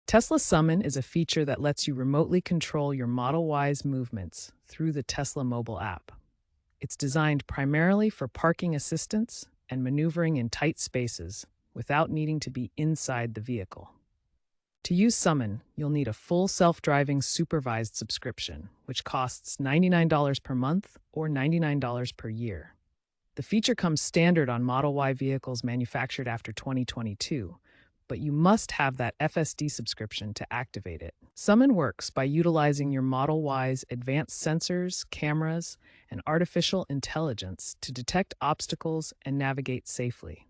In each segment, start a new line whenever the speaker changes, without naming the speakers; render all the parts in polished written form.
Tesla Summon is a feature that lets you remotely control your Model Y's movements through the Tesla mobile app. It's designed primarily for parking assistance and maneuvering in tight spaces without needing to be inside the vehicle. To use Summon, you'll need a full self-driving supervised subscription, which costs $99 per month or $99 per year. The feature comes standard on Model Y vehicles manufactured after 2022, but you must have that FSD subscription to activate it. Summon works by utilizing your Model Y's advanced sensors, cameras, and artificial intelligence to detect obstacles and navigate safely.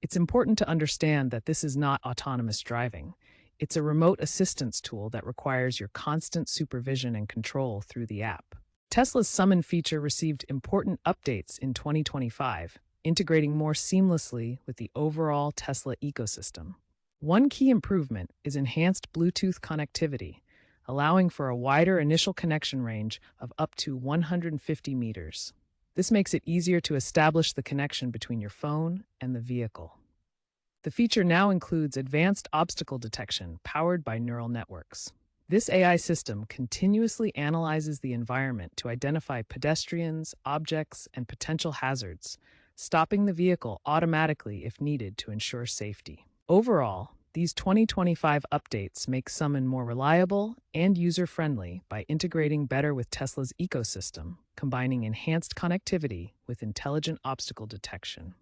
It's important to understand that this is not autonomous driving. It's a remote assistance tool that requires your constant supervision and control through the app. Tesla's Summon feature received important updates in 2025, integrating more seamlessly with the overall Tesla ecosystem. One key improvement is enhanced Bluetooth connectivity, allowing for a wider initial connection range of up to 150 meters. This makes it easier to establish the connection between your phone and the vehicle. The feature now includes advanced obstacle detection powered by neural networks. This AI system continuously analyzes the environment to identify pedestrians, objects, and potential hazards, stopping the vehicle automatically if needed to ensure safety. Overall, these 2025 updates make Summon more reliable and user-friendly by integrating better with Tesla's ecosystem, combining enhanced connectivity with intelligent obstacle detection.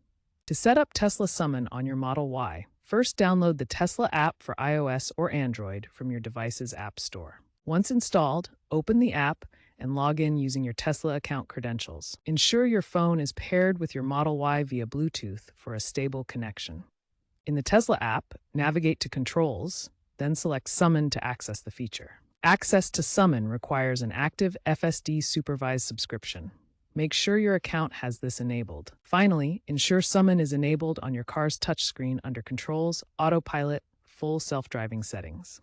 To set up Tesla Summon on your Model Y, first download the Tesla app for iOS or Android from your device's app store. Once installed, open the app and log in using your Tesla account credentials. Ensure your phone is paired with your Model Y via Bluetooth for a stable connection. In the Tesla app, navigate to Controls, then select Summon to access the feature. Access to Summon requires an active FSD supervised subscription. Make sure your account has this enabled. Finally, ensure Summon is enabled on your car's touchscreen under Controls, Autopilot, Full Self-Driving settings.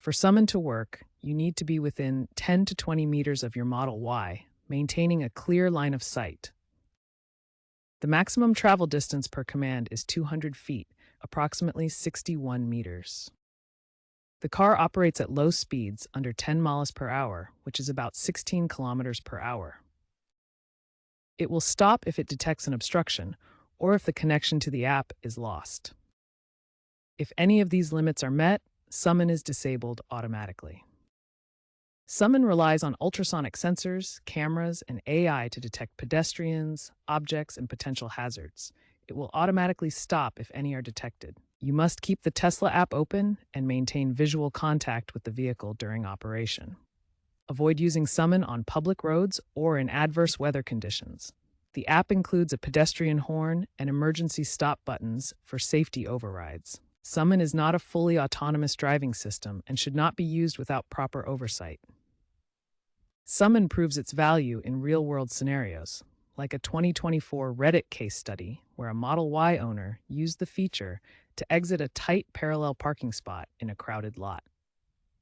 For Summon to work, you need to be within 10 to 20 meters of your Model Y, maintaining a clear line of sight. The maximum travel distance per command is 200 feet, approximately 61 meters. The car operates at low speeds under 10 miles per hour, which is about 16 kilometers per hour. It will stop if it detects an obstruction or if the connection to the app is lost. If any of these limits are met, Summon is disabled automatically. Summon relies on ultrasonic sensors, cameras, and AI to detect pedestrians, objects, and potential hazards. It will automatically stop if any are detected. You must keep the Tesla app open and maintain visual contact with the vehicle during operation. Avoid using Summon on public roads or in adverse weather conditions. The app includes a pedestrian horn and emergency stop buttons for safety overrides. Summon is not a fully autonomous driving system and should not be used without proper oversight. Summon proves its value in real-world scenarios, like a 2024 Reddit case study where a Model Y owner used the feature to exit a tight parallel parking spot in a crowded lot.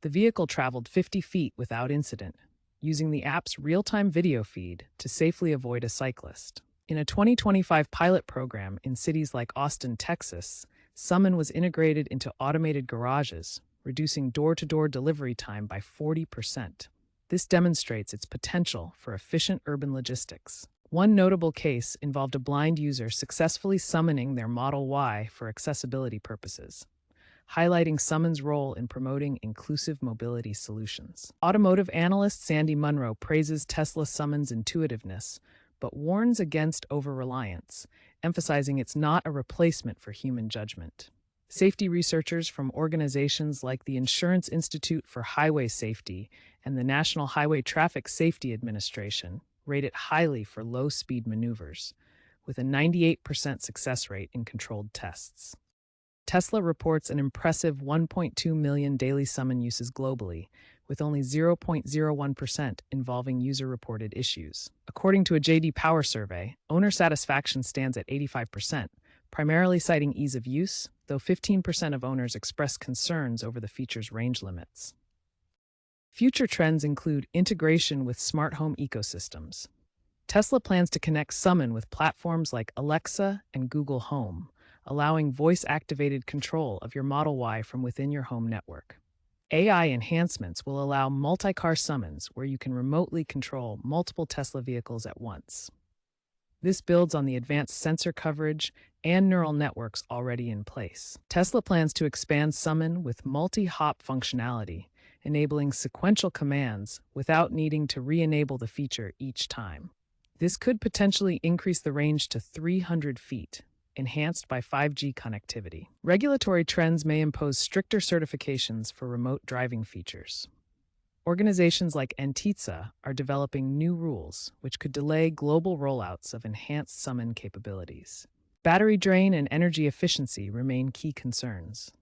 The vehicle traveled 50 feet without incident, using the app's real-time video feed to safely avoid a cyclist. In a 2025 pilot program in cities like Austin, Texas, Summon was integrated into automated garages, reducing door-to-door delivery time by 40%. This demonstrates its potential for efficient urban logistics. One notable case involved a blind user successfully summoning their Model Y for accessibility purposes, highlighting Summon's role in promoting inclusive mobility solutions. Automotive analyst Sandy Munro praises Tesla Summon's intuitiveness, but warns against over-reliance, emphasizing it's not a replacement for human judgment. Safety researchers from organizations like the Insurance Institute for Highway Safety and the National Highway Traffic Safety Administration rate it highly for low-speed maneuvers, with a 98% success rate in controlled tests. Tesla reports an impressive 1.2 million daily Summon uses globally, with only 0.01% involving user-reported issues. According to a J.D. Power survey, owner satisfaction stands at 85%, primarily citing ease of use, though 15% of owners expressed concerns over the feature's range limits. Future trends include integration with smart home ecosystems. Tesla plans to connect Summon with platforms like Alexa and Google Home, allowing voice-activated control of your Model Y from within your home network. AI enhancements will allow multi-car summons where you can remotely control multiple Tesla vehicles at once. This builds on the advanced sensor coverage and neural networks already in place. Tesla plans to expand Summon with multi-hop functionality, enabling sequential commands without needing to re-enable the feature each time. This could potentially increase the range to 300 feet, enhanced by 5G connectivity. Regulatory trends may impose stricter certifications for remote driving features. Organizations like NTITSA are developing new rules, which could delay global rollouts of enhanced summon capabilities. Battery drain and energy efficiency remain key concerns.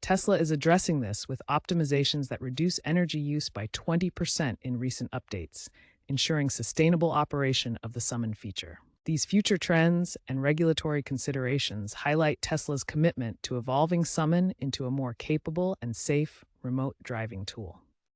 Tesla is addressing this with optimizations that reduce energy use by 20% in recent updates, ensuring sustainable operation of the summon feature. These future trends and regulatory considerations highlight Tesla's commitment to evolving Summon into a more capable and safe remote driving tool.